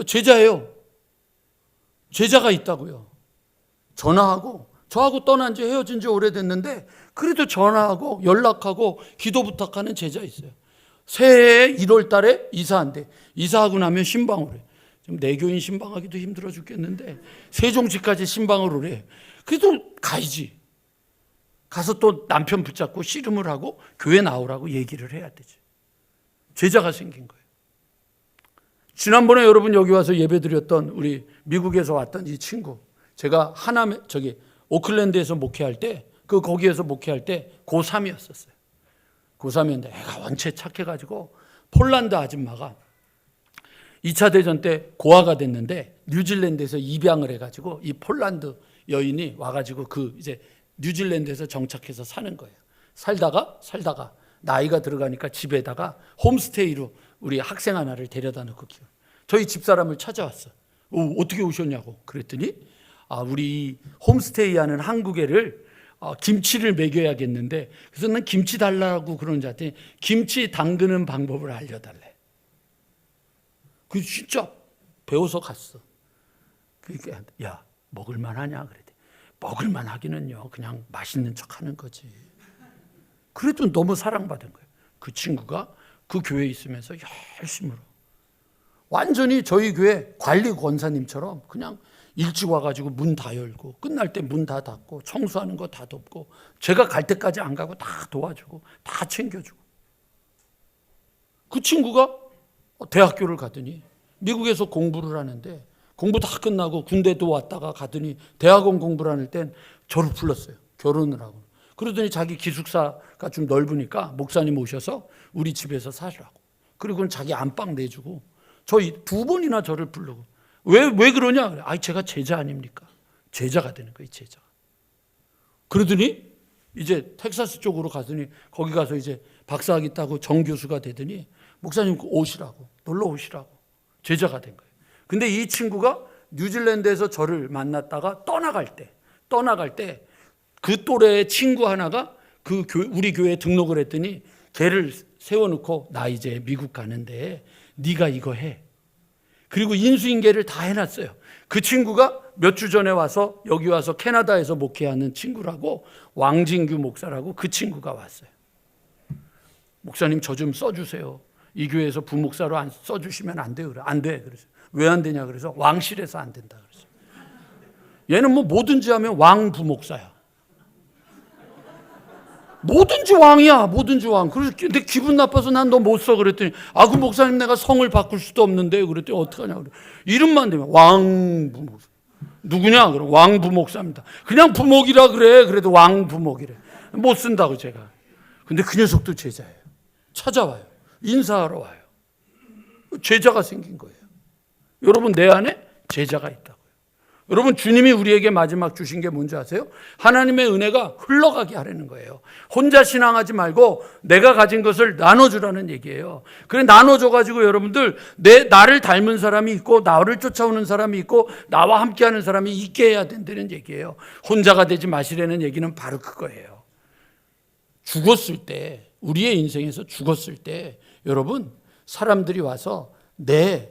제자예요. 제자가 있다고요. 전화하고 저하고 떠난 지 헤어진 지 오래됐는데 그래도 전화하고 연락하고 기도 부탁하는 제자 있어요. 새해 1월 달에 이사한대. 이사하고 나면 신방을 해. 지금 내교인 신방하기도 힘들어 죽겠는데 세종시까지 신방을 오래. 그래도 가야지. 가서 또 남편 붙잡고 씨름을 하고 교회 나오라고 얘기를 해야 되지. 제자가 생긴 거예요. 지난번에 여러분 여기 와서 예배드렸던 우리 미국에서 왔던 이 친구, 제가 오클랜드에서 목회할 때, 거기에서 목회할 때 고3이었었어요. 고3이었는데 애가 원체 착해가지고 폴란드 아줌마가 2차 대전 때 고아가 됐는데 뉴질랜드에서 입양을 해가지고 이 폴란드 여인이 와가지고 이제 뉴질랜드에서 정착해서 사는 거예요. 살다가 나이가 들어가니까 집에다가 홈스테이로 우리 학생 하나를 데려다 놓고 키워. 저희 집사람을 찾아왔어. 어떻게 오셨냐고 그랬더니 우리 홈스테이 하는 한국 애를 김치를 먹여야겠는데 그래서 난 김치 달라고 그러는 줄 알았더니 김치 담그는 방법을 알려달래. 그 진짜 배워서 갔어. 그러니까 야 먹을만 하냐 그랬더니 먹을만 하기는요 그냥 맛있는 척 하는 거지. 그래도 너무 사랑받은 거예요. 그 친구가 그 교회에 있으면서 열심으로 완전히 저희 교회 관리 권사님처럼 그냥 일찍 와가지고 문 다 열고 끝날 때 문 다 닫고 청소하는 거 다 돕고 제가 갈 때까지 안 가고 다 도와주고 다 챙겨주고. 그 친구가 대학교를 가더니 미국에서 공부를 하는데 공부 다 끝나고 군대도 왔다가 가더니 대학원 공부를 할 땐 저를 불렀어요. 결혼을 하고. 그러더니 자기 기숙사가 좀 넓으니까 목사님 오셔서 우리 집에서 살으라고. 그리고 자기 안방 내주고 저희 2번이나 저를 부르고. 왜 그러냐? 제가 제자 아닙니까? 제자가 되는 거예요, 제자가. 그러더니 이제 텍사스 쪽으로 가더니 거기 가서 이제 박사학위 따고 정교수가 되더니 목사님 오시라고, 놀러 오시라고 제자가 된 거예요. 근데 이 친구가 뉴질랜드에서 저를 만났다가 떠나갈 때 그 또래의 친구 하나가 우리 교회에 등록을 했더니 걔를 세워놓고 나 이제 미국 가는데 네가 이거 해. 그리고 인수인계를 다 해놨어요. 그 친구가 몇 주 전에 와서 여기 와서 캐나다에서 목회하는 친구라고 왕진규 목사라고 그 친구가 왔어요. 목사님 저 좀 써주세요. 이 교회에서 부목사로 안 써주시면 안 돼요. 안 돼. 그래서 왜 안 되냐 그래서 왕실에서 안 된다 그래서. 얘는 뭐 뭐든지 하면 왕 부목사야. 뭐든지 왕이야, 뭐든지 왕. 그래서 근데 기분 나빠서 난 너 못 써 그랬더니 그 목사님 내가 성을 바꿀 수도 없는데 그랬더니 어떡하냐 그래. 이름만 되면 왕 부목사. 누구냐 그럼 왕 부목사입니다. 그냥 부목이라 그래. 그래도 왕 부목이래. 못 쓴다고 제가. 근데 그 녀석도 제자예요. 찾아와요. 인사하러 와요. 제자가 생긴 거예요. 여러분 내 안에 제자가 있다고요. 여러분 주님이 우리에게 마지막 주신 게 뭔지 아세요? 하나님의 은혜가 흘러가게 하려는 거예요. 혼자 신앙하지 말고 내가 가진 것을 나눠주라는 얘기예요. 그래 나눠줘가지고 여러분들 나를 닮은 사람이 있고 나를 쫓아오는 사람이 있고 나와 함께하는 사람이 있게 해야 된다는 얘기예요. 혼자가 되지 마시라는 얘기는 바로 그거예요. 죽었을 때 우리의 인생에서 죽었을 때 여러분 사람들이 와서 내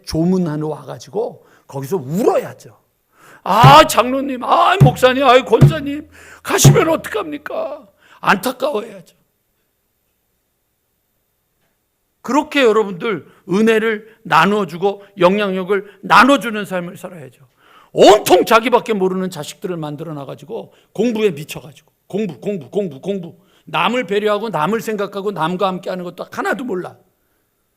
조문하러 와가지고 거기서 울어야죠. 장로님, 목사님, 권사님 가시면 어떡합니까? 안타까워야죠. 그렇게 여러분들 은혜를 나눠주고 영향력을 나눠주는 삶을 살아야죠. 온통 자기밖에 모르는 자식들을 만들어 놔가지고 공부에 미쳐가지고 공부 남을 배려하고 남을 생각하고 남과 함께하는 것도 하나도 몰라.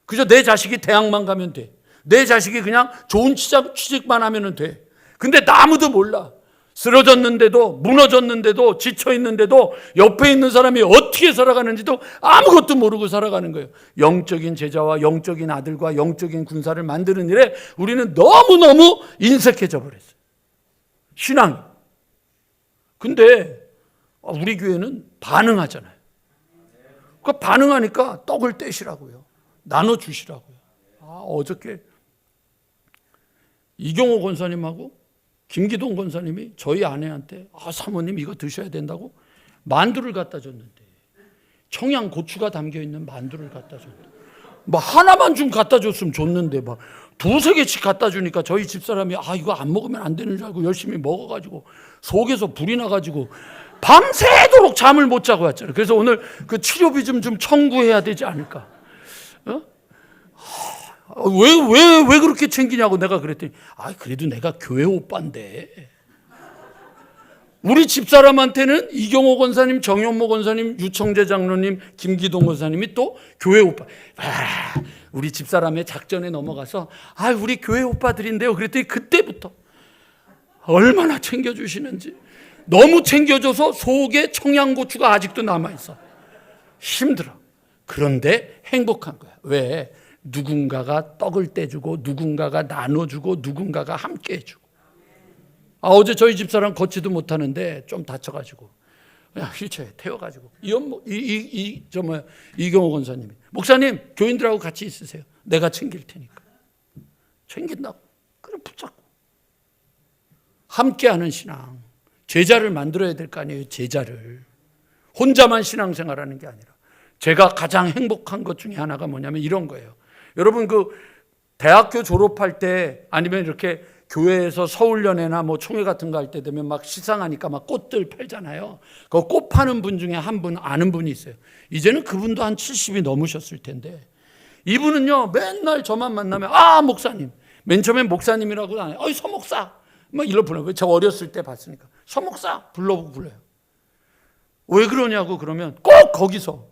그저 내 자식이 대학만 가면 돼. 내 자식이 그냥 좋은 취직만 하면 돼. 근데 아무도 몰라. 쓰러졌는데도 무너졌는데도 지쳐있는데도 옆에 있는 사람이 어떻게 살아가는지도 아무것도 모르고 살아가는 거예요. 영적인 제자와 영적인 아들과 영적인 군사를 만드는 일에 우리는 너무너무 인색해져 버렸어요. 신앙이. 근데 우리 교회는 반응하잖아요. 그러니까 반응하니까 떡을 떼시라고요. 나눠주시라고요. 어저께 이경호 권사님하고 김기동 권사님이 저희 아내한테 사모님 이거 드셔야 된다고 만두를 갖다 줬는데 청양고추가 담겨있는 만두를 갖다 줬는데 뭐 하나만 좀 갖다 줬으면 좋는데 막 두세 개씩 갖다 주니까 저희 집사람이 이거 안 먹으면 안 되는 줄 알고 열심히 먹어가지고 속에서 불이 나가지고 밤새도록 잠을 못 자고 왔잖아요. 그래서 오늘 그 치료비 좀 청구해야 되지 않을까? 왜 그렇게 챙기냐고 내가 그랬더니 그래도 내가 교회 오빠인데. 우리 집사람한테는 이경호 권사님, 정현모 권사님, 유청재 장로님, 김기동 권사님이 또 교회 오빠. 우리 집사람의 작전에 넘어가서 우리 교회 오빠들인데요. 그랬더니 그때부터 얼마나 챙겨주시는지. 너무 챙겨줘서 속에 청양고추가 아직도 남아있어. 힘들어. 그런데 행복한 거야. 왜? 누군가가 떡을 떼주고 누군가가 나눠주고 누군가가 함께 해주고. 어제 저희 집사람 걷지도 못하는데 좀 다쳐가지고 그냥 휠체어에 태워가지고 이경호 권사님이 목사님 교인들하고 같이 있으세요. 내가 챙길 테니까. 챙긴다고. 그럼 붙잡고. 함께하는 신앙. 제자를 만들어야 될 거 아니에요. 제자를. 혼자만 신앙생활하는 게 아니라. 제가 가장 행복한 것 중에 하나가 뭐냐면 이런 거예요. 여러분 대학교 졸업할 때 아니면 이렇게 교회에서 서울연회나 총회 같은 거 할 때 되면 막 시상하니까 막 꽃들 팔잖아요. 그 꽃 파는 분 중에 한 분 아는 분이 있어요. 이제는 그분도 한 70이 넘으셨을 텐데 이분은요 맨날 저만 만나면 목사님. 맨 처음엔 목사님이라고 안 해요. 서목사 막 이러 불러요. 저 어렸을 때 봤으니까 서목사 불러요. 왜 그러냐고 그러면 꼭 거기서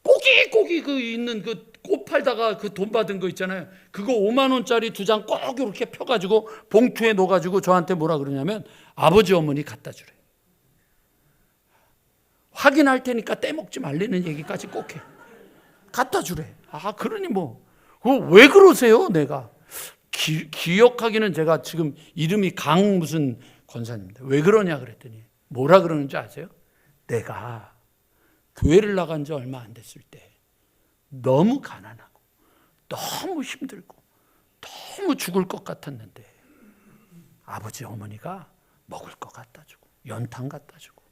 꼬기 있는 꽃 팔다가 돈 받은 거 있잖아요. 그거 5만 원짜리 2장 꼭 이렇게 펴가지고 봉투에 넣어가지고 저한테 뭐라 그러냐면 아버지 어머니 갖다 주래. 확인할 테니까 떼먹지 말라는 얘기까지 꼭 해. 갖다 주래. 그러니 왜 그러세요? 내가 기억하기는 제가 지금 이름이 강 무슨 권사님인데 왜 그러냐 그랬더니 뭐라 그러는지 아세요? 내가 교회를 나간 지 얼마 안 됐을 때 너무 가난하고 너무 힘들고 너무 죽을 것 같았는데 아버지 어머니가 먹을 거 갖다 주고 연탄 갖다 주고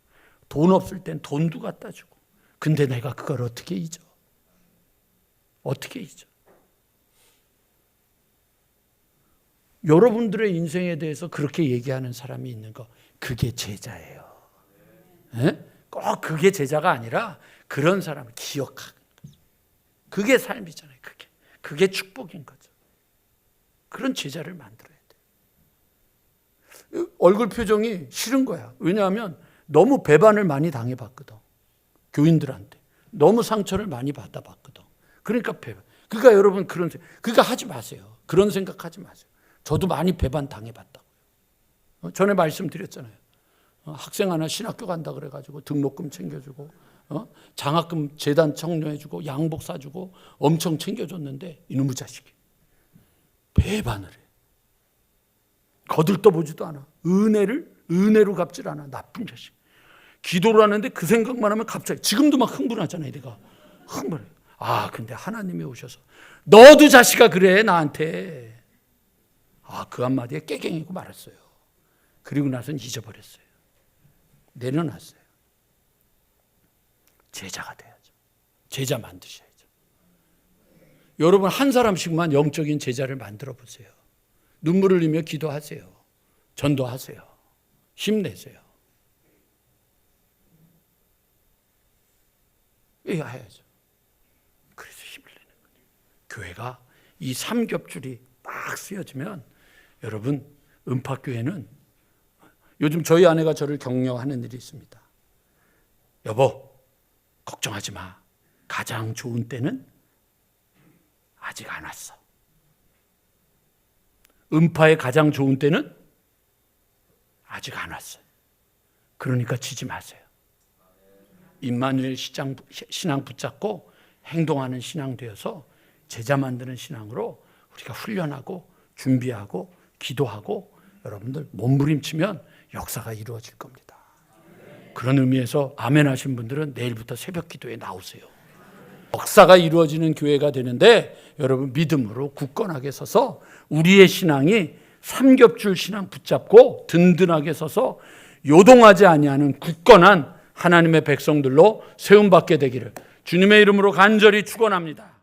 돈 없을 땐 돈도 갖다 주고 근데 내가 그걸 어떻게 잊어? 어떻게 잊어? 여러분들의 인생에 대해서 그렇게 얘기하는 사람이 있는 거 그게 제자예요. 꼭 그게 제자가 아니라 그런 사람을 기억하는 거죠. 그게 삶이잖아요. 그게 축복인 거죠. 그런 제자를 만들어야 돼요. 얼굴 표정이 싫은 거야. 왜냐하면 너무 배반을 많이 당해봤거든. 교인들한테. 너무 상처를 많이 받아봤거든. 그러니까 배반. 그러니까 여러분 그러니까 하지 마세요. 그런 생각하지 마세요. 저도 많이 배반 당해봤다고요. 전에 말씀드렸잖아요. 학생 하나 신학교 간다 그래가지고 등록금 챙겨주고 장학금 재단 청료해주고 양복 사주고 엄청 챙겨줬는데 이놈의 자식이 배반을 해. 거들떠보지도 않아. 은혜로 갚질 않아. 나쁜 자식. 기도를 하는데 그 생각만 하면 갑자기 지금도 막 흥분하잖아요. 내가 흥분해. 근데 하나님이 오셔서 너도 자식아 그래 나한테. 그 한마디에 깨갱이고 말았어요. 그리고 나서는 잊어버렸어요. 내려놨어요. 제자가 돼야죠. 제자 만드셔야죠. 여러분 한 사람씩만 영적인 제자를 만들어 보세요. 눈물을 흘리며 기도하세요. 전도하세요. 힘내세요. 이거 해야죠. 그래서 힘을 내는 거예요. 교회가 이 삼겹줄이 딱 쓰여지면 여러분 은팍교회는 요즘 저희 아내가 저를 격려하는 일이 있습니다. 여보, 걱정하지 마. 가장 좋은 때는 아직 안 왔어. 음파의 가장 좋은 때는 아직 안 왔어요. 그러니까 지지 마세요. 임마누엘 신앙 붙잡고 행동하는 신앙 되어서 제자 만드는 신앙으로 우리가 훈련하고 준비하고 기도하고 여러분들 몸부림치면 역사가 이루어질 겁니다. 그런 의미에서 아멘 하신 분들은 내일부터 새벽 기도에 나오세요. 역사가 이루어지는 교회가 되는데 여러분 믿음으로 굳건하게 서서 우리의 신앙이 삼겹줄 신앙 붙잡고 든든하게 서서 요동하지 아니하는 굳건한 하나님의 백성들로 세움받게 되기를 주님의 이름으로 간절히 축원합니다.